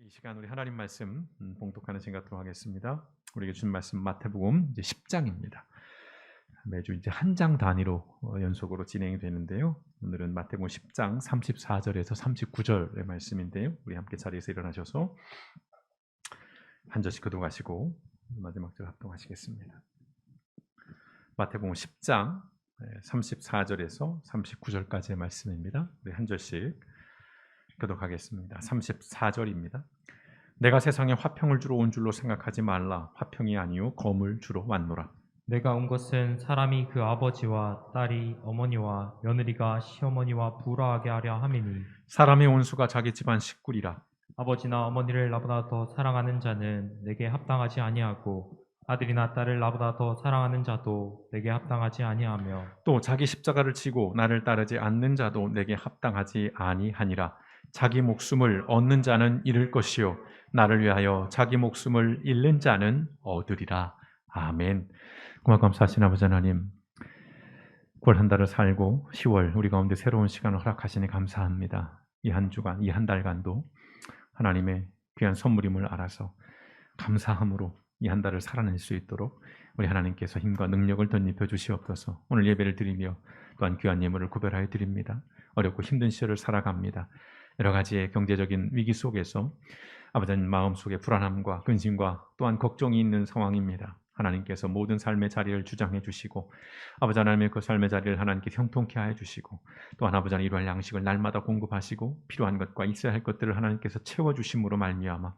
이 시간 우리 하나님 말씀 봉독하는 시간 갖도록 하겠습니다. 우리에게 준 말씀 마태복음 이제 10장입니다. 매주 이제 한 장 단위로 연속으로 진행이 되는데요. 오늘은 마태복음 10장 34절에서 39절의 말씀인데요. 우리 함께 자리에서 일어나셔서 한 절씩 교독하시고 마지막 절 합동하시겠습니다. 마태복음 10장 34절에서 39절까지의 말씀입니다. 우리 한 절씩 교독하겠습니다. 34절입니다. 내가 세상에 화평을 주러 온 줄로 생각하지 말라. 화평이 아니요 검을 주러 왔노라. 내가 온 것은 사람이 그 아버지와 딸이 어머니와 며느리가 시어머니와 부러하게 하려 함이니 사람의 온수가 자기 집안 식구리라. 아버지나 어머니를 나보다 더 사랑하는 자는 내게 합당하지 아니하고 아들이나 딸을 나보다 더 사랑하는 자도 내게 합당하지 아니하며 또 자기 십자가를 지고 나를 따르지 않는 자도 내게 합당하지 아니하니라. 자기 목숨을 얻는 자는 잃을 것이요 나를 위하여 자기 목숨을 잃는 자는 얻으리라. 아멘. 고맙고 감사하신 아버지 하나님, 9월 한 달을 살고 10월 우리 가운데 새로운 시간을 허락하시니 감사합니다. 이 한 주간, 이 한 달간도 하나님의 귀한 선물임을 알아서 감사함으로 이 한 달을 살아낼 수 있도록 우리 하나님께서 힘과 능력을 덧입혀 주시옵소서. 오늘 예배를 드리며 또한 귀한 예물을 구별하여 드립니다. 어렵고 힘든 시절을 살아갑니다. 여러 가지의 경제적인 위기 속에서 아버지님 마음속에 불안함과 근심과 또한 걱정이 있는 상황입니다. 하나님께서 모든 삶의 자리를 주장해 주시고 아버지 하나님의 그 삶의 자리를 하나님께 형통케 하여 주시고 또한 아버지 하나님 이루할 양식을 날마다 공급하시고 필요한 것과 있어야 할 것들을 하나님께서 채워주심으로 말미암아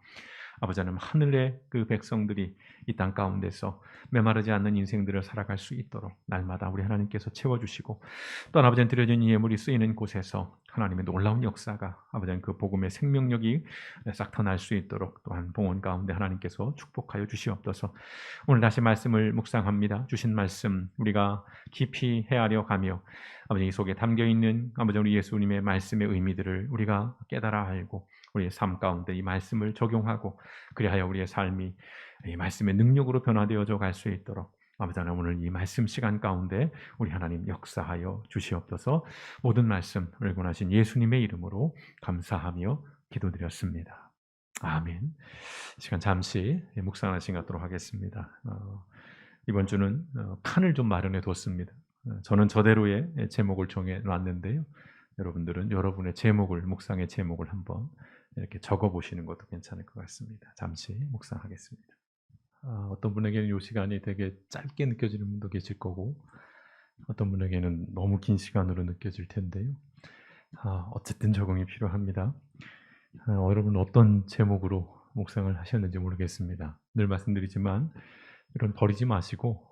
아버지 하나님 하늘의 그 백성들이 이 땅 가운데서 메마르지 않는 인생들을 살아갈 수 있도록 날마다 우리 하나님께서 채워주시고 또한 아버지는 드려진 이 예물이 쓰이는 곳에서 하나님의 놀라운 역사가 아버지는 그 복음의 생명력이 싹 터날 수 있도록 또한 봉헌 가운데 하나님께서 축복하여 주시옵소서. 오늘 다시 말씀을 묵상합니다. 주신 말씀 우리가 깊이 헤아려 가며 아버지 이 속에 담겨있는 아버지 우리 예수님의 말씀의 의미들을 우리가 깨달아 알고 우리의 삶 가운데 이 말씀을 적용하고 그리하여 우리의 삶이 이 말씀의 능력으로 변화되어져 갈 수 있도록 아버지 하나님 오늘 이 말씀 시간 가운데 우리 하나님 역사하여 주시옵소서. 모든 말씀 은권하신 예수님의 이름으로 감사하며 기도드렸습니다. 아멘. 시간 잠시 묵상하신 갖도록 하겠습니다. 이번 주는 칸을 좀 마련해 뒀습니다. 저는 저대로의 제목을 정해 놨는데요. 여러분들은 여러분의 제목을 묵상의 제목을 한번 이렇게 적어 보시는 것도 괜찮을 것 같습니다. 잠시 묵상하겠습니다. 어떤 분에게는 이 시간이 되게 짧게 느껴지는 분도 계실 거고 어떤 분에게는 너무 긴 시간으로 느껴질 텐데요. 어쨌든 적응이 필요합니다. 여러분 어떤 제목으로 묵상을 하셨는지 모르겠습니다. 늘 말씀드리지만 이런 버리지 마시고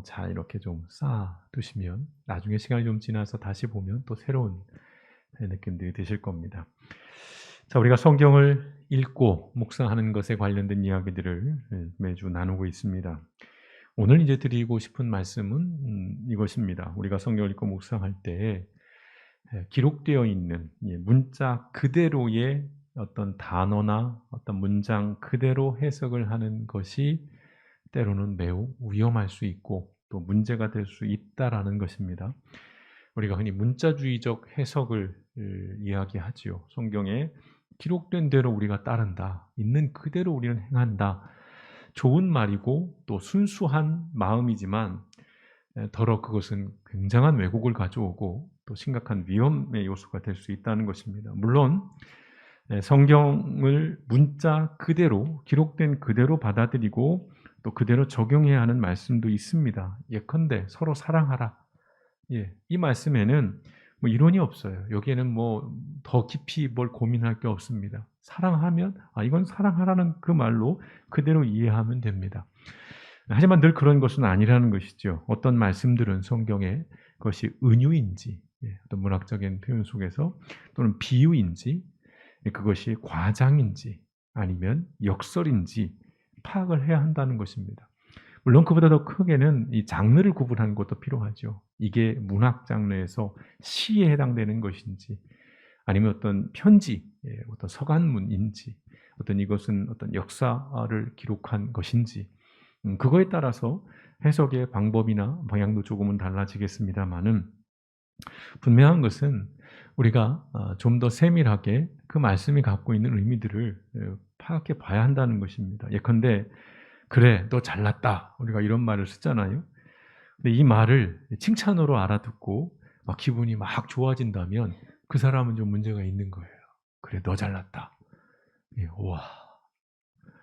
잘 이렇게 좀 쌓아 두시면 나중에 시간이 좀 지나서 다시 보면 또 새로운 느낌들이 드실 겁니다. 자, 우리가 성경을 읽고 묵상하는 것에 관련된 이야기들을 매주 나누고 있습니다. 오늘 이제 드리고 싶은 말씀은 이것입니다. 우리가 성경을 읽고 묵상할 때 기록되어 있는 문자 그대로의 어떤 단어나 어떤 문장 그대로 해석을 하는 것이 때로는 매우 위험할 수 있고 또 문제가 될 수 있다라는 것입니다. 우리가 흔히 문자주의적 해석을 이야기하지요. 성경에 기록된 대로 우리가 따른다. 있는 그대로 우리는 행한다. 좋은 말이고 또 순수한 마음이지만 더러 그것은 굉장한 왜곡을 가져오고 또 심각한 위험의 요소가 될 수 있다는 것입니다. 물론 성경을 문자 그대로 기록된 그대로 받아들이고 또 그대로 적용해야 하는 말씀도 있습니다. 예컨대 서로 사랑하라. 이 말씀에는 뭐 이론이 없어요. 여기에는 뭐 더 깊이 뭘 고민할 게 없습니다. 사랑하면 이건 사랑하라는 그 말로 그대로 이해하면 됩니다. 하지만 늘 그런 것은 아니라는 것이죠. 어떤 말씀들은 성경에 그것이 은유인지 어떤 문학적인 표현 속에서 또는 비유인지 그것이 과장인지 아니면 역설인지 파악을 해야 한다는 것입니다. 물론 그보다 더 크게는 이 장르를 구분하는 것도 필요하죠. 이게 문학 장르에서 시에 해당되는 것인지 아니면 어떤 편지, 어떤 서간문인지 어떤 이것은 어떤 역사를 기록한 것인지 그거에 따라서 해석의 방법이나 방향도 조금은 달라지겠습니다만은 분명한 것은 우리가 좀 더 세밀하게 그 말씀이 갖고 있는 의미들을 파악해 봐야 한다는 것입니다. 예컨대 "그래, 너 잘났다." 우리가 이런 말을 쓰잖아요. 근데 이 말을 칭찬으로 알아듣고 막 기분이 막 좋아진다면 그 사람은 좀 문제가 있는 거예요. "그래, 너 잘났다." 예, 우와,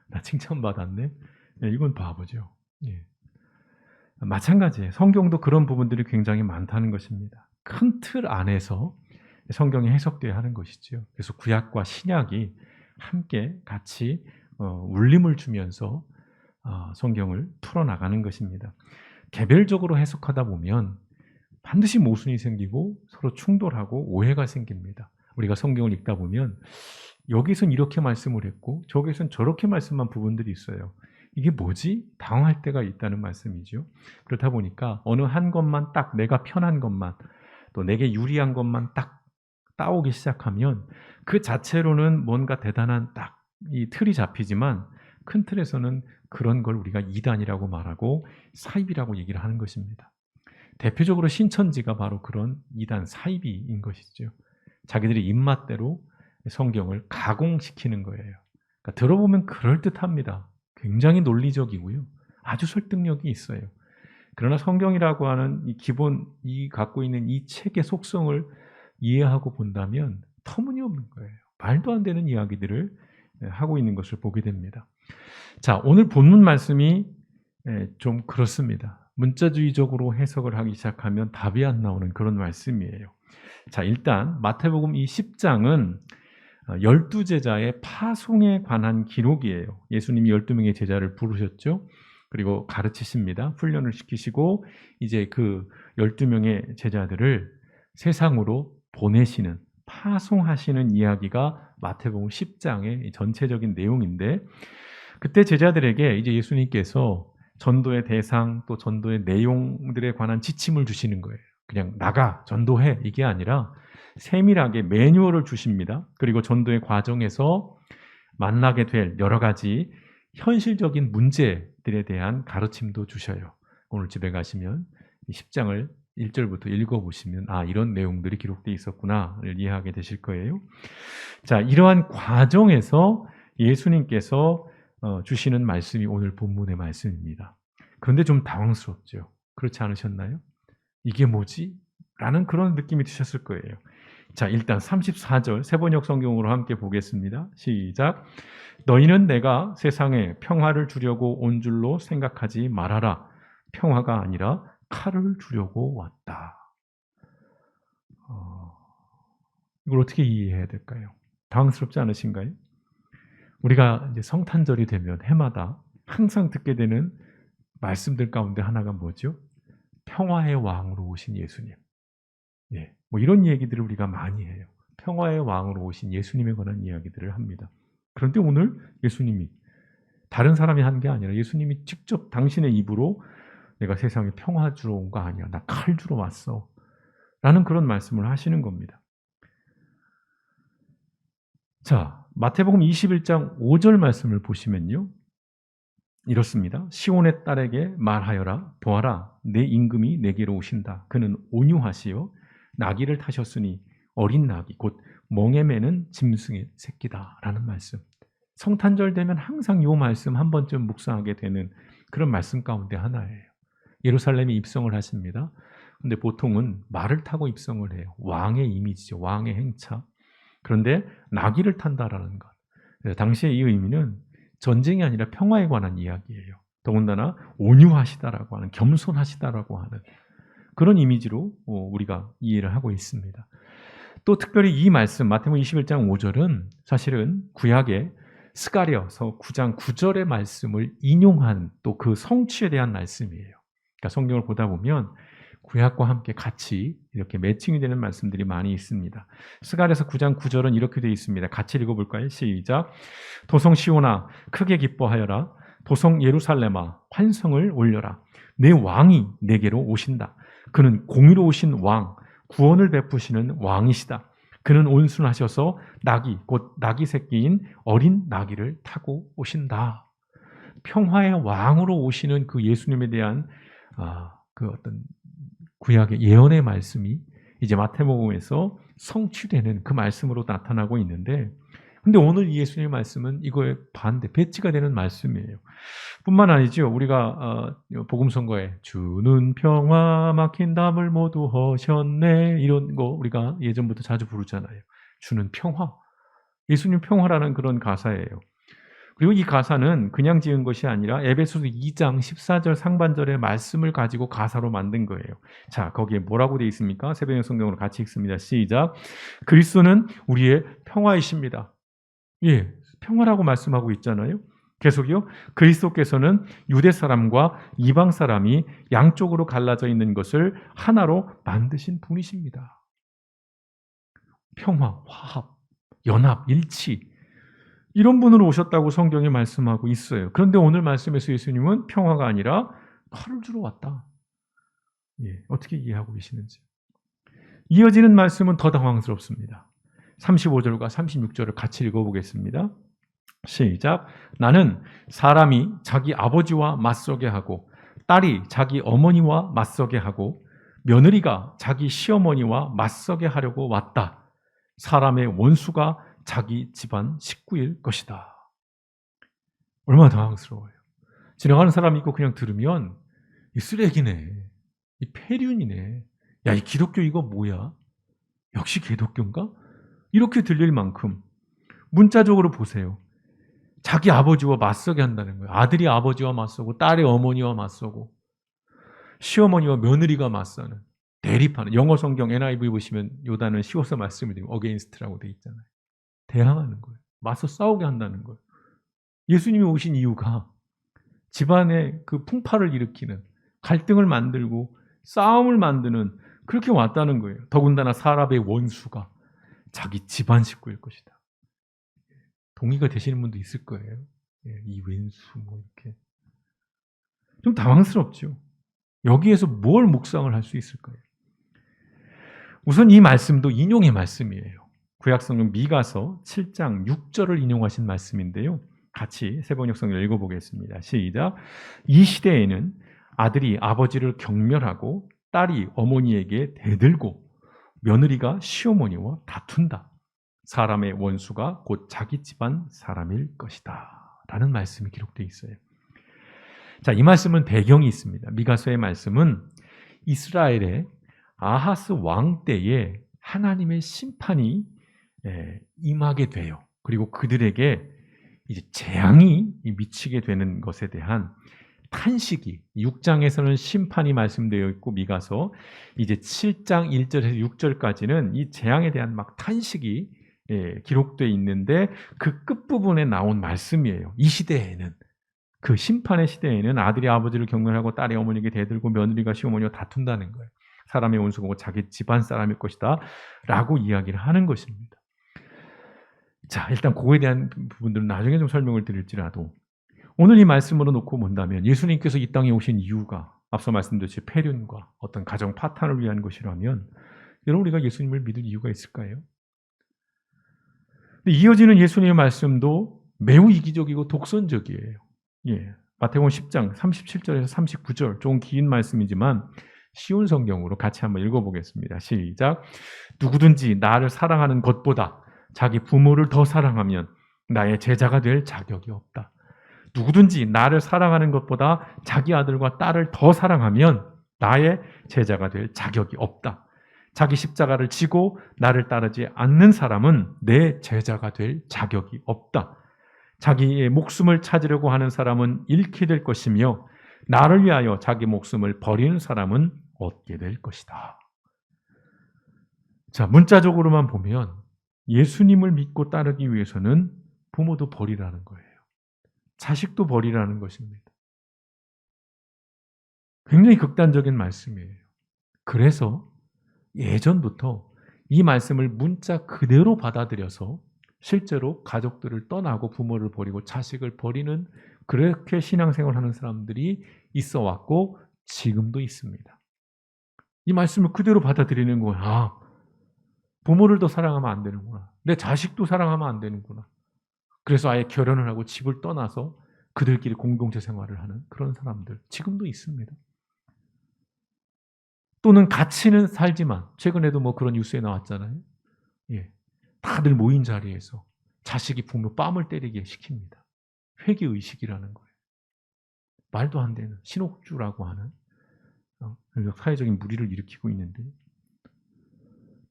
나 칭찬받았네. 예, 이건 바보죠. 예. 마찬가지예요. 성경도 그런 부분들이 굉장히 많다는 것입니다. 큰 틀 안에서 성경이 해석돼야 하는 것이죠. 그래서 구약과 신약이 함께 같이 울림을 주면서 성경을 풀어나가는 것입니다. 개별적으로 해석하다 보면 반드시 모순이 생기고 서로 충돌하고 오해가 생깁니다. 우리가 성경을 읽다 보면 여기선 이렇게 말씀을 했고 저기선 저렇게 말씀한 부분들이 있어요. 이게 뭐지? 당황할 때가 있다는 말씀이죠. 그렇다 보니까 어느 한 것만 딱 내가 편한 것만 또 내게 유리한 것만 딱 따오기 시작하면 그 자체로는 뭔가 대단한 딱 이 틀이 잡히지만 큰 틀에서는 그런 걸 우리가 이단이라고 말하고 사입이라고 얘기를 하는 것입니다. 대표적으로 신천지가 바로 그런 이단 사입인 것이죠. 자기들의 입맛대로 성경을 가공시키는 거예요. 그러니까 들어보면 그럴듯합니다. 굉장히 논리적이고요. 아주 설득력이 있어요. 그러나 성경이라고 하는 이 기본, 이 갖고 있는 이 책의 속성을 이해하고 본다면 터무니없는 거예요. 말도 안 되는 이야기들을 하고 있는 것을 보게 됩니다. 자, 오늘 본문 말씀이 좀 그렇습니다. 문자주의적으로 해석을 하기 시작하면 답이 안 나오는 그런 말씀이에요. 자, 일단 마태복음 이 10장은 12제자의 파송에 관한 기록이에요. 예수님이 12명의 제자를 부르셨죠. 그리고 가르치십니다. 훈련을 시키시고 이제 그 12명의 제자들을 세상으로 보내시는, 파송하시는 이야기가 마태복음 10장의 전체적인 내용인데, 그때 제자들에게 이제 예수님께서 전도의 대상 또 전도의 내용들에 관한 지침을 주시는 거예요. 그냥 나가 전도해 이게 아니라 세밀하게 매뉴얼을 주십니다. 그리고 전도의 과정에서 만나게 될 여러 가지 현실적인 문제들에 대한 가르침도 주셔요. 오늘 집에 가시면 10장을 1절부터 읽어보시면 이런 내용들이 기록되어 있었구나를 이해하게 되실 거예요. 자, 이러한 과정에서 예수님께서 주시는 말씀이 오늘 본문의 말씀입니다. 그런데 좀 당황스럽죠. 그렇지 않으셨나요? 이게 뭐지? 라는 그런 느낌이 드셨을 거예요. 자, 일단 34절 세번역 성경으로 함께 보겠습니다. 시작. 너희는 내가 세상에 평화를 주려고 온 줄로 생각하지 말아라. 평화가 아니라 칼을 주려고 왔다. 이걸 어떻게 이해해야 될까요? 당황스럽지 않으신가요? 우리가 이제 성탄절이 되면 해마다 항상 듣게 되는 말씀들 가운데 하나가 뭐죠? 평화의 왕으로 오신 예수님. 예, 뭐 이런 얘기들을 우리가 많이 해요. 평화의 왕으로 오신 예수님에 관한 이야기들을 합니다. 그런데 오늘 예수님이 다른 사람이 한 게 아니라 예수님이 직접 당신의 입으로 내가 세상에 평화 주러 온 거 아니야. 나 칼 주러 왔어. 라는 그런 말씀을 하시는 겁니다. 자, 마태복음 21장 5절 말씀을 보시면요. 이렇습니다. 시온의 딸에게 말하여라. 보아라. 내 임금이 내게로 오신다. 그는 온유하시오. 나귀를 타셨으니 어린 나귀 곧 멍에 매는 짐승의 새끼다. 라는 말씀. 성탄절 되면 항상 이 말씀 한 번쯤 묵상하게 되는 그런 말씀 가운데 하나예요. 예루살렘에 입성을 하십니다. 근데 보통은 말을 타고 입성을 해요. 왕의 이미지죠. 왕의 행차. 그런데 나귀를 탄다라는 것. 당시의 이 의미는 전쟁이 아니라 평화에 관한 이야기예요. 더군다나 온유하시다라고 하는, 겸손하시다라고 하는 그런 이미지로 우리가 이해를 하고 있습니다. 또 특별히 이 말씀 마태복음 21장 5절은 사실은 구약의 스가랴서 9장 9절의 말씀을 인용한 또 그 성취에 대한 말씀이에요. 그러니까 성경을 보다 보면 구약과 함께 같이 이렇게 매칭이 되는 말씀들이 많이 있습니다. 스가랴서 9장 9절은 이렇게 되어 있습니다. 같이 읽어볼까요? 시작. 도성 시온아 크게 기뻐하여라. 도성 예루살렘아 환성을 올려라. 내 왕이 내게로 오신다. 그는 공의로우신 왕, 구원을 베푸시는 왕이시다. 그는 온순하셔서 나귀, 곧 나귀 새끼인 어린 나귀를 타고 오신다. 평화의 왕으로 오시는 그 예수님에 대한 그 어떤 구약의 예언의 말씀이 이제 마태복음에서 성취되는 그 말씀으로 나타나고 있는데, 근데 오늘 예수님의 말씀은 이거에 반대, 배치가 되는 말씀이에요. 뿐만 아니죠. 우리가 복음 선거에 주는 평화 막힌 담을 모두 허셨네 이런 거 우리가 예전부터 자주 부르잖아요. 주는 평화. 예수님 평화라는 그런 가사예요. 그리고 이 가사는 그냥 지은 것이 아니라 에베소서 2장 14절 상반절의 말씀을 가지고 가사로 만든 거예요. 자, 거기에 뭐라고 되어 있습니까? 새벽 성경으로 같이 읽습니다. 시작. 그리스도는 우리의 평화이십니다. 예, 평화라고 말씀하고 있잖아요. 계속요. 그리스도께서는 유대 사람과 이방 사람이 양쪽으로 갈라져 있는 것을 하나로 만드신 분이십니다. 평화, 화합, 연합, 일치. 이런 분으로 오셨다고 성경이 말씀하고 있어요. 그런데 오늘 말씀에서 예수님은 평화가 아니라 칼을 주러 왔다. 예, 어떻게 이해하고 계시는지. 이어지는 말씀은 더 당황스럽습니다. 35절과 36절을 같이 읽어보겠습니다. 시작. 나는 사람이 자기 아버지와 맞서게 하고 딸이 자기 어머니와 맞서게 하고 며느리가 자기 시어머니와 맞서게 하려고 왔다. 사람의 원수가 자기 집안 식구일 것이다. 얼마나 당황스러워요. 지나가는 사람이 있고 그냥 들으면 이 쓰레기네. 이 폐륜이네. 야, 이 기독교 이거 뭐야? 역시 기독교인가? 이렇게 들릴 만큼 문자적으로 보세요. 자기 아버지와 맞서게 한다는 거예요. 아들이 아버지와 맞서고 딸이 어머니와 맞서고 시어머니와 며느리가 맞서는 대립하는. 영어 성경 NIV 보시면 요단은 쉬워서 말씀을 드리면 against라고 돼 있잖아요. 대항하는 거예요. 맞서 싸우게 한다는 거예요. 예수님이 오신 이유가 집안에 그 풍파를 일으키는 갈등을 만들고 싸움을 만드는 그렇게 왔다는 거예요. 더군다나 사람의 원수가 자기 집안 식구일 것이다. 동의가 되시는 분도 있을 거예요. 이 왼수 뭐 이렇게 좀 당황스럽죠. 여기에서 뭘 묵상을 할 수 있을까요? 우선 이 말씀도 인용의 말씀이에요. 구약성경 미가서 7장 6절을 인용하신 말씀인데요. 같이 세번역성을 읽어보겠습니다. 시작. 이 시대에는 아들이 아버지를 경멸하고 딸이 어머니에게 대들고 며느리가 시어머니와 다툰다. 사람의 원수가 곧 자기 집안 사람일 것이다. 라는 말씀이 기록되어 있어요. 자, 이 말씀은 배경이 있습니다. 미가서의 말씀은 이스라엘의 아하스 왕 때에 하나님의 심판이 임하게 돼요. 그리고 그들에게 이제 재앙이 미치게 되는 것에 대한 탄식이 6장에서는 심판이 말씀되어 있고 미가서 이제 7장 1절에서 6절까지는 이 재앙에 대한 막 탄식이 기록되어 있는데 그 끝부분에 나온 말씀이에요. 이 시대에는 그 심판의 시대에는 아들이 아버지를 경멸하고 딸이 어머니에게 대들고 며느리가 시어머니와 다툰다는 거예요. 사람의 원수가 자기 집안 사람일 것이다 라고 이야기를 하는 것입니다. 자, 일단 그거에 대한 부분들은 나중에 좀 설명을 드릴지라도 오늘 이 말씀으로 놓고 본다면 예수님께서 이 땅에 오신 이유가 앞서 말씀드렸듯이 폐륜과 어떤 가정 파탄을 위한 것이라면 여러분 우리가 예수님을 믿을 이유가 있을까요? 이어지는 예수님의 말씀도 매우 이기적이고 독선적이에요. 예, 마태복음 10장 37절에서 39절 좀 긴 말씀이지만 쉬운 성경으로 같이 한번 읽어보겠습니다. 시작. 누구든지 나를 사랑하는 것보다 자기 부모를 더 사랑하면 나의 제자가 될 자격이 없다. 누구든지 나를 사랑하는 것보다 자기 아들과 딸을 더 사랑하면 나의 제자가 될 자격이 없다. 자기 십자가를 지고 나를 따르지 않는 사람은 내 제자가 될 자격이 없다. 자기의 목숨을 찾으려고 하는 사람은 잃게 될 것이며 나를 위하여 자기 목숨을 버리는 사람은 얻게 될 것이다. 자, 문자적으로만 보면 예수님을 믿고 따르기 위해서는 부모도 버리라는 거예요. 자식도 버리라는 것입니다. 굉장히 극단적인 말씀이에요. 그래서 예전부터 이 말씀을 문자 그대로 받아들여서 실제로 가족들을 떠나고 부모를 버리고 자식을 버리는 그렇게 신앙생활을 하는 사람들이 있어 왔고 지금도 있습니다. 이 말씀을 그대로 받아들이는 거야. 아, 부모를 더 사랑하면 안 되는구나. 내 자식도 사랑하면 안 되는구나. 그래서 아예 결혼을 하고 집을 떠나서 그들끼리 공동체 생활을 하는 그런 사람들 지금도 있습니다. 또는 같이는 살지만 최근에도 뭐 그런 뉴스에 나왔잖아요. 예, 다들 모인 자리에서 자식이 부모 뺨을 때리게 시킵니다. 회개의식이라는 거예요. 말도 안 되는 신옥주라고 하는 사회적인 무리를 일으키고 있는데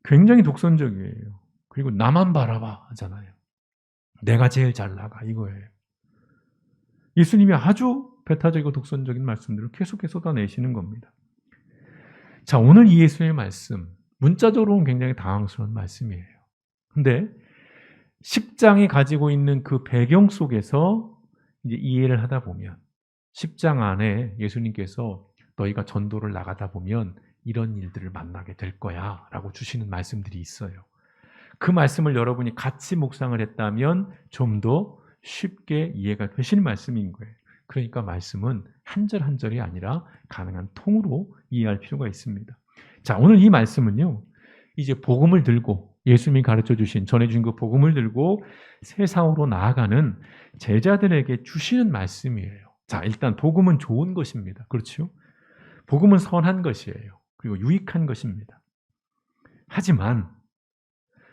굉장히 독선적이에요. 그리고 나만 바라봐 하잖아요. 내가 제일 잘 나가 이거예요. 예수님이 아주 배타적이고 독선적인 말씀들을 계속해서 쏟아내시는 겁니다. 자, 오늘 이 예수의 말씀, 문자적으로는 굉장히 당황스러운 말씀이에요. 근데 10장이 가지고 있는 그 배경 속에서 이제 이해를 하다 보면 10장 안에 예수님께서 너희가 전도를 나가다 보면 이런 일들을 만나게 될 거야 라고 주시는 말씀들이 있어요. 그 말씀을 여러분이 같이 묵상을 했다면 좀 더 쉽게 이해가 되시는 말씀인 거예요. 그러니까 말씀은 한 절 한 절이 아니라 가능한 통으로 이해할 필요가 있습니다. 자, 오늘 이 말씀은요, 이제 복음을 들고 예수님이 가르쳐 주신, 전해 주신 그 복음을 들고 세상으로 나아가는 제자들에게 주시는 말씀이에요. 자, 일단 복음은 좋은 것입니다. 그렇죠? 복음은 선한 것이에요. 그리고 유익한 것입니다. 하지만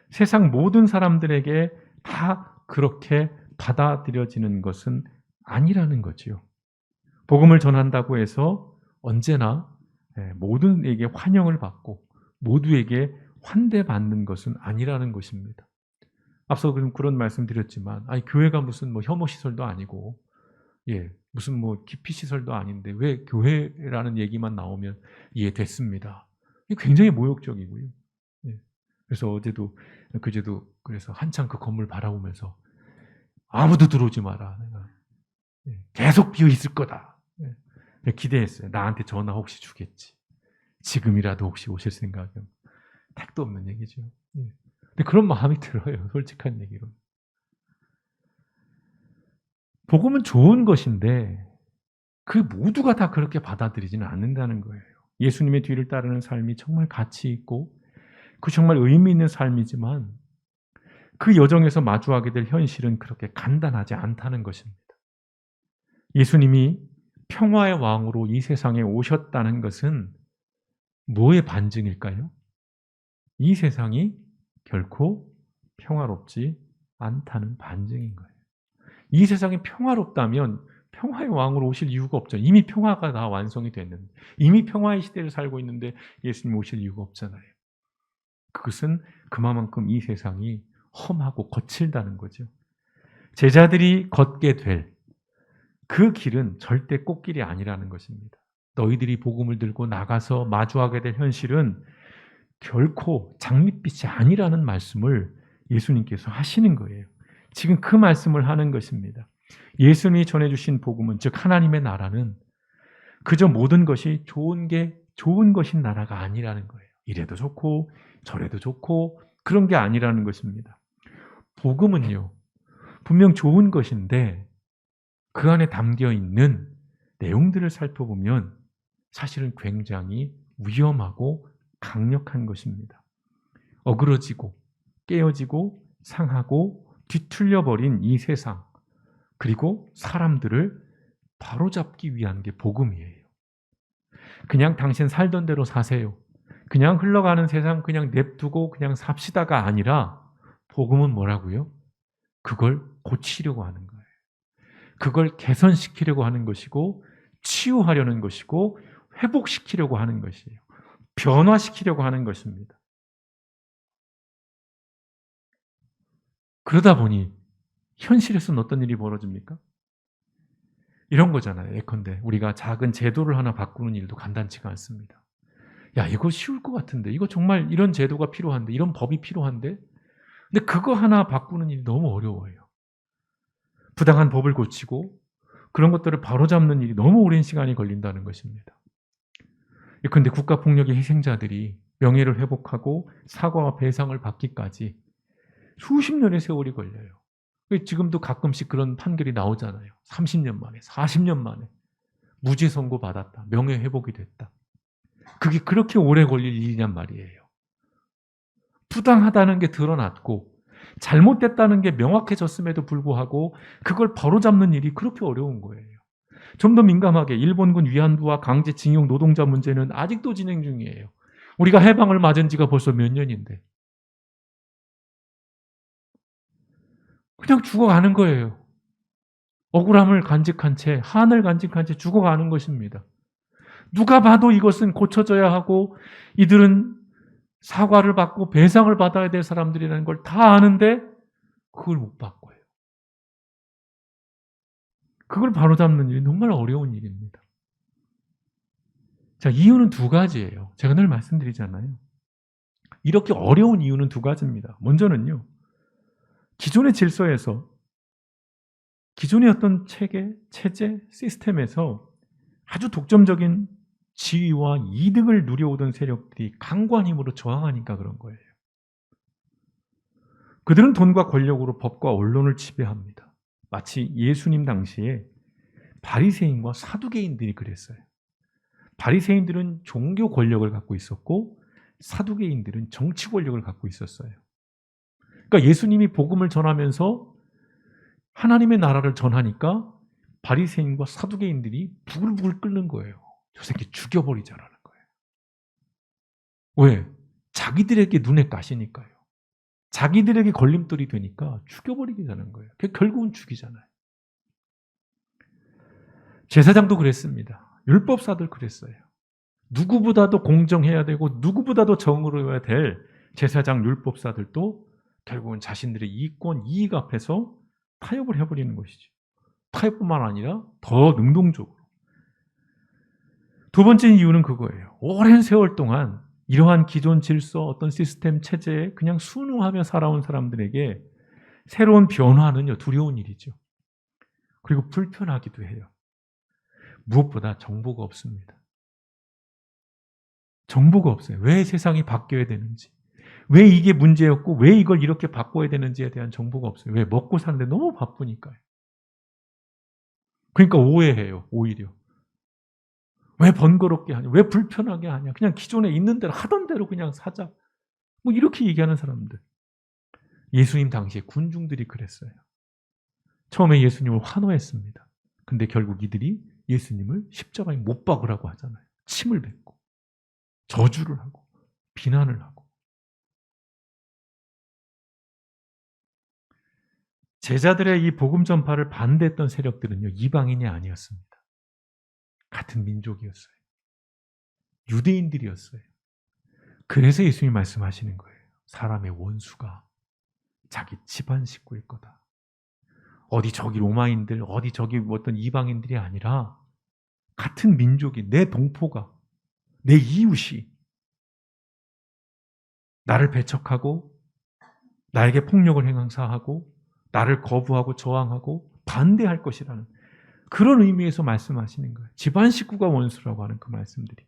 세상 모든 사람들에게 다 그렇게 받아들여지는 것은 아니라는 거지요. 복음을 전한다고 해서 언제나 모두에게 환영을 받고 모두에게 환대받는 것은 아니라는 것입니다. 앞서 그런 말씀 드렸지만, 교회가 무슨 혐오 시설도 아니고, 무슨 기피 시설도 아닌데 왜 교회라는 얘기만 나오면 이해됐습니다. 이게 굉장히 모욕적이고요. 그래서 어제도 그제도 그래서 한참 그 건물 바라보면서 아무도 들어오지 마라. 내가 계속 비어 있을 거다. 기대했어요. 나한테 전화 혹시 주겠지. 지금이라도 혹시 오실 생각은. 택도 없는 얘기죠. 근데 그런 마음이 들어요. 솔직한 얘기로. 복음은 좋은 것인데 그 모두가 다 그렇게 받아들이지는 않는다는 거예요. 예수님의 뒤를 따르는 삶이 정말 가치 있고 그 정말 의미 있는 삶이지만 그 여정에서 마주하게 될 현실은 그렇게 간단하지 않다는 것입니다. 예수님이 평화의 왕으로 이 세상에 오셨다는 것은 뭐의 반증일까요? 이 세상이 결코 평화롭지 않다는 반증인 거예요. 이 세상이 평화롭다면 평화의 왕으로 오실 이유가 없죠. 이미 평화가 다 완성이 됐는데, 이미 평화의 시대를 살고 있는데 예수님 오실 이유가 없잖아요. 그것은 그만큼 이 세상이 험하고 거칠다는 거죠. 제자들이 걷게 될 그 길은 절대 꽃길이 아니라는 것입니다. 너희들이 복음을 들고 나가서 마주하게 될 현실은 결코 장밋빛이 아니라는 말씀을 예수님께서 하시는 거예요. 지금 그 말씀을 하는 것입니다. 예수님이 전해주신 복음은, 즉 하나님의 나라는 그저 모든 것이 좋은 것인 나라가 아니라는 거예요. 이래도 좋고 저래도 좋고 그런 게 아니라는 것입니다. 복음은요, 분명 좋은 것인데 그 안에 담겨 있는 내용들을 살펴보면 사실은 굉장히 위험하고 강력한 것입니다. 어그러지고 깨어지고 상하고 뒤틀려버린 이 세상, 그리고 사람들을 바로잡기 위한 게 복음이에요. 그냥 당신 살던 대로 사세요. 그냥 흘러가는 세상 그냥 냅두고 그냥 삽시다가 아니라 복음은 뭐라고요? 그걸 고치려고 하는 거예요. 그걸 개선시키려고 하는 것이고 치유하려는 것이고 회복시키려고 하는 것이에요. 변화시키려고 하는 것입니다. 그러다 보니 현실에서는 어떤 일이 벌어집니까? 이런 거잖아요. 예컨대 우리가 작은 제도를 하나 바꾸는 일도 간단치가 않습니다. 야, 이거 쉬울 것 같은데, 이거 정말 이런 제도가 필요한데, 이런 법이 필요한데, 근데 그거 하나 바꾸는 일이 너무 어려워요. 부당한 법을 고치고 그런 것들을 바로잡는 일이 너무 오랜 시간이 걸린다는 것입니다. 예컨대 국가폭력의 희생자들이 명예를 회복하고 사과와 배상을 받기까지 수십 년의 세월이 걸려요. 지금도 가끔씩 그런 판결이 나오잖아요. 30년 만에, 40년 만에 무죄 선고 받았다. 명예 회복이 됐다. 그게 그렇게 오래 걸릴 일이냔 말이에요. 부당하다는 게 드러났고 잘못됐다는 게 명확해졌음에도 불구하고 그걸 바로잡는 일이 그렇게 어려운 거예요. 좀 더 민감하게 일본군 위안부와 강제징용 노동자 문제는 아직도 진행 중이에요. 우리가 해방을 맞은 지가 벌써 몇 년인데. 그냥 죽어가는 거예요. 억울함을 간직한 채, 한을 간직한 채 죽어가는 것입니다. 누가 봐도 이것은 고쳐져야 하고 이들은 사과를 받고 배상을 받아야 될 사람들이라는 걸 다 아는데 그걸 못 바꿔요. 그걸 바로잡는 일이 정말 어려운 일입니다. 자, 이유는 두 가지예요. 제가 늘 말씀드리잖아요. 이렇게 어려운 이유는 두 가지입니다. 먼저는요, 기존의 질서에서, 기존의 어떤 체계, 체제, 시스템에서 아주 독점적인 지위와 이득을 누려오던 세력들이 강고한 힘으로 저항하니까 그런 거예요. 그들은 돈과 권력으로 법과 언론을 지배합니다. 마치 예수님 당시에 바리새인과 사두개인들이 그랬어요. 바리새인들은 종교 권력을 갖고 있었고 사두개인들은 정치 권력을 갖고 있었어요. 그러니까 예수님이 복음을 전하면서 하나님의 나라를 전하니까 바리새인과 사두개인들이 부글부글 끓는 거예요. 저 새끼 죽여버리자라는 거예요. 왜? 자기들에게 눈에 가시니까요. 자기들에게 걸림돌이 되니까 죽여버리자는 거예요. 결국은 죽이잖아요. 제사장도 그랬습니다. 율법사들 그랬어요. 누구보다도 공정해야 되고 누구보다도 정의로워야 될 제사장 율법사들도 결국은 자신들의 이권, 이익 앞에서 타협을 해버리는 것이죠. 타협뿐만 아니라 더 능동적으로. 두 번째 이유는 그거예요. 오랜 세월 동안 이러한 기존 질서, 어떤 시스템, 체제에 그냥 순응하며 살아온 사람들에게 새로운 변화는요, 두려운 일이죠. 그리고 불편하기도 해요. 무엇보다 정보가 없습니다. 정보가 없어요. 왜 세상이 바뀌어야 되는지, 왜 이게 문제였고 왜 이걸 이렇게 바꿔야 되는지에 대한 정보가 없어요. 왜? 먹고 사는데 너무 바쁘니까요. 그러니까 오해해요. 오히려. 왜 번거롭게 하냐? 왜 불편하게 하냐? 그냥 기존에 있는 대로 하던 대로 그냥 사자. 뭐 이렇게 얘기하는 사람들. 예수님 당시에 군중들이 그랬어요. 처음에 예수님을 환호했습니다. 근데 결국 이들이 예수님을 십자가에 못 박으라고 하잖아요. 침을 뱉고 저주를 하고 비난을 하고. 제자들의 이 복음 전파를 반대했던 세력들은요, 이방인이 아니었습니다. 같은 민족이었어요. 유대인들이었어요. 그래서 예수님이 말씀하시는 거예요. 사람의 원수가 자기 집안 식구일 거다. 어디 저기 로마인들, 어디 저기 어떤 이방인들이 아니라 같은 민족이, 내 동포가, 내 이웃이 나를 배척하고 나에게 폭력을 행사하고 나를 거부하고 저항하고 반대할 것이라는 그런 의미에서 말씀하시는 거예요. 집안 식구가 원수라고 하는 그 말씀들이.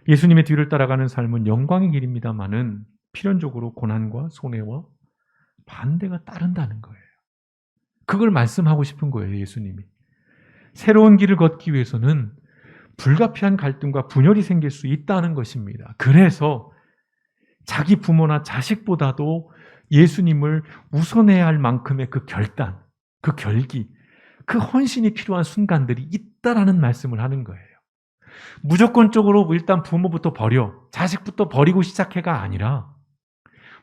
예수님의 뒤를 따라가는 삶은 영광의 길입니다마는 필연적으로 고난과 손해와 반대가 따른다는 거예요. 그걸 말씀하고 싶은 거예요, 예수님이. 새로운 길을 걷기 위해서는 불가피한 갈등과 분열이 생길 수 있다는 것입니다. 그래서 자기 부모나 자식보다도 예수님을 우선해야 할 만큼의 그 결단, 그 결기, 그 헌신이 필요한 순간들이 있다라는 말씀을 하는 거예요. 무조건적으로 일단 부모부터 버려, 자식부터 버리고 시작해가 아니라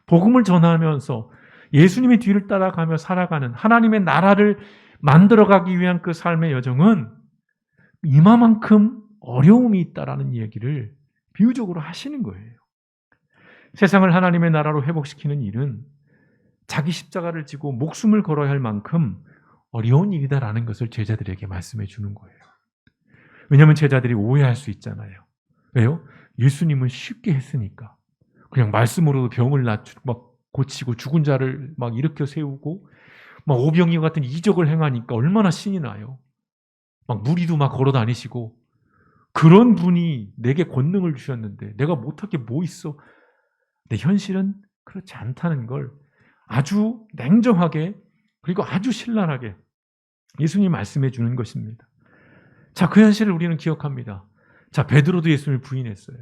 복음을 전하면서 예수님의 뒤를 따라가며 살아가는 하나님의 나라를 만들어가기 위한 그 삶의 여정은 이마만큼 어려움이 있다라는 얘기를 비유적으로 하시는 거예요. 세상을 하나님의 나라로 회복시키는 일은 자기 십자가를 지고 목숨을 걸어야 할 만큼 어려운 일이다라는 것을 제자들에게 말씀해 주는 거예요. 왜냐하면 제자들이 오해할 수 있잖아요. 왜요? 예수님은 쉽게 했으니까. 그냥 말씀으로도 병을 막 고치고 죽은 자를 막 일으켜 세우고 막 오병이어 같은 이적을 행하니까 얼마나 신이 나요. 막 무리도 막 걸어 다니시고 그런 분이 내게 권능을 주셨는데 내가 못할 게 뭐 있어? 근데 현실은 그렇지 않다는 걸 아주 냉정하게 그리고 아주 신랄하게 예수님이 말씀해 주는 것입니다. 자, 그 현실을 우리는 기억합니다. 자, 베드로도 예수님을 부인했어요.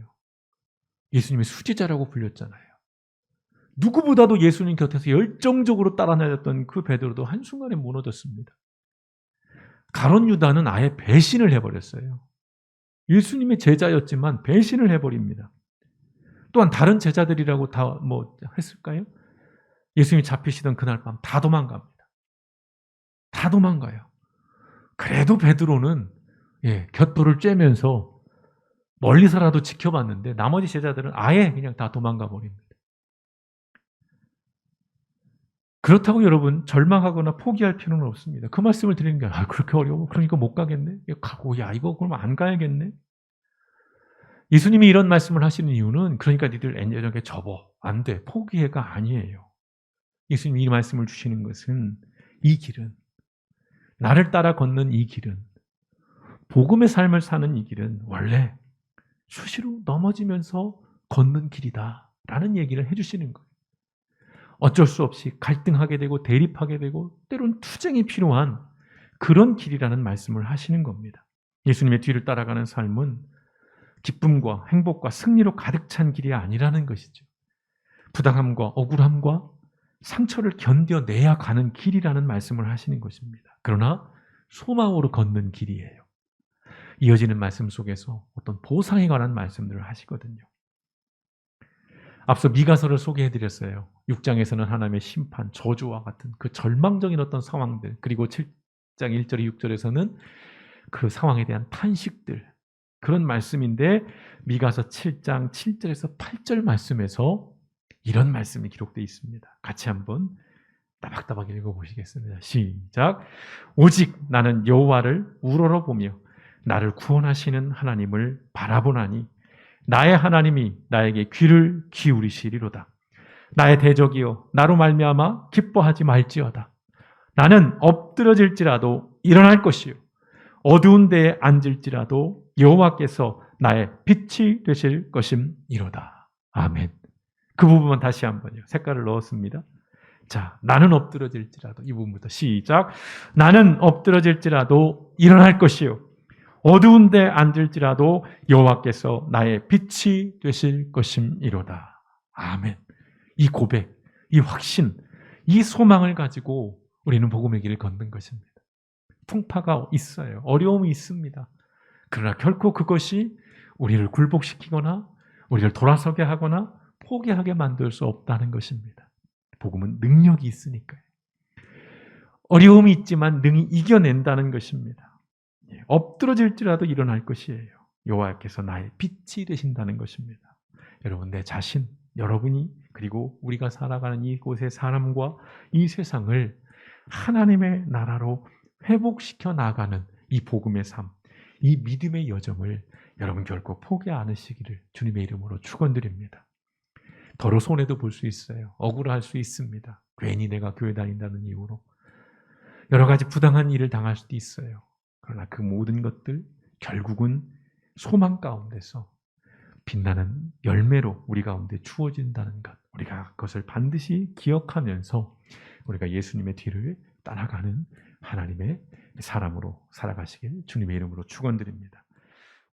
예수님의 수제자라고 불렸잖아요. 누구보다도 예수님 곁에서 열정적으로 따라다녔던 그 베드로도 한순간에 무너졌습니다. 가룟 유다는 아예 배신을 해버렸어요. 예수님의 제자였지만 배신을 해버립니다. 또한 다른 제자들이라고 다 뭐 했을까요? 예수님이 잡히시던 그날 밤 다 도망갑니다. 다 도망가요. 그래도 베드로는 곁돌을 쬐면서 멀리서라도 지켜봤는데 나머지 제자들은 아예 그냥 다 도망가 버립니다. 그렇다고 여러분 절망하거나 포기할 필요는 없습니다. 그 말씀을 드리는 게 그렇게 어려워? 그러니까 못 가겠네? 가고 이거 그럼 안 가야겠네? 예수님이 이런 말씀을 하시는 이유는 그러니까 니들 애녀에게 접어. 안 돼. 포기해가 아니에요. 예수님이 이 말씀을 주시는 것은 이 길은 나를 따라 걷는 이 길은 복음의 삶을 사는 이 길은 원래 수시로 넘어지면서 걷는 길이다 라는 얘기를 해주시는 거예요. 어쩔 수 없이 갈등하게 되고 대립하게 되고 때론 투쟁이 필요한 그런 길이라는 말씀을 하시는 겁니다. 예수님의 뒤를 따라가는 삶은 기쁨과 행복과 승리로 가득 찬 길이 아니라는 것이죠. 부당함과 억울함과 상처를 견뎌내야 가는 길이라는 말씀을 하시는 것입니다. 그러나 소망으로 걷는 길이에요. 이어지는 말씀 속에서 어떤 보상에 관한 말씀들을 하시거든요. 앞서 미가서를 소개해드렸어요. 6장에서는 하나님의 심판, 저주와 같은 그 절망적인 어떤 상황들, 그리고 7장 1절 6절에서는 그 상황에 대한 탄식들, 그런 말씀인데 미가서 7장 7절에서 8절 말씀에서 이런 말씀이 기록되어 있습니다. 같이 한번 따박따박 읽어보시겠습니다. 시작. 오직 나는 여호와를 우러러보며 나를 구원하시는 하나님을 바라보나니 나의 하나님이 나에게 귀를 기울이시리로다. 나의 대적이여 나로 말미암아 기뻐하지 말지어다. 나는 엎드러질지라도 일어날 것이요 어두운 데에 앉을지라도 여호와께서 나의 빛이 되실 것임이로다. 아멘. 그 부분만 다시 한번요. 색깔을 넣었습니다. 자, 나는 엎드러질지라도 이 부분부터 시작. 나는 엎드러질지라도 일어날 것이요 어두운 데 앉을지라도 여호와께서 나의 빛이 되실 것임이로다. 아멘. 이 고백, 이 확신, 이 소망을 가지고 우리는 복음의 길을 걷는 것입니다. 풍파가 있어요. 어려움이 있습니다. 그러나 결코 그것이 우리를 굴복시키거나 우리를 돌아서게 하거나 포기하게 만들 수 없다는 것입니다. 복음은 능력이 있으니까요. 어려움이 있지만 능히 이겨낸다는 것입니다. 엎드러질지라도 일어날 것이에요. 여호와께서 나의 빛이 되신다는 것입니다. 여러분, 내 자신, 여러분이 그리고 우리가 살아가는 이곳의 사람과 이 세상을 하나님의 나라로 회복시켜 나가는 이 복음의 삶, 이 믿음의 여정을 여러분 결코 포기 않으시기를 주님의 이름으로 축원드립니다. 더러 손해도 볼 수 있어요. 억울할 수 있습니다. 괜히 내가 교회 다닌다는 이유로 여러 가지 부당한 일을 당할 수도 있어요. 그러나 그 모든 것들 결국은 소망 가운데서 빛나는 열매로 우리 가운데 주어진다는 것, 우리가 그것을 반드시 기억하면서 우리가 예수님의 뒤를 따라가는 하나님의 사람으로 살아가시길 주님의 이름으로 축원드립니다.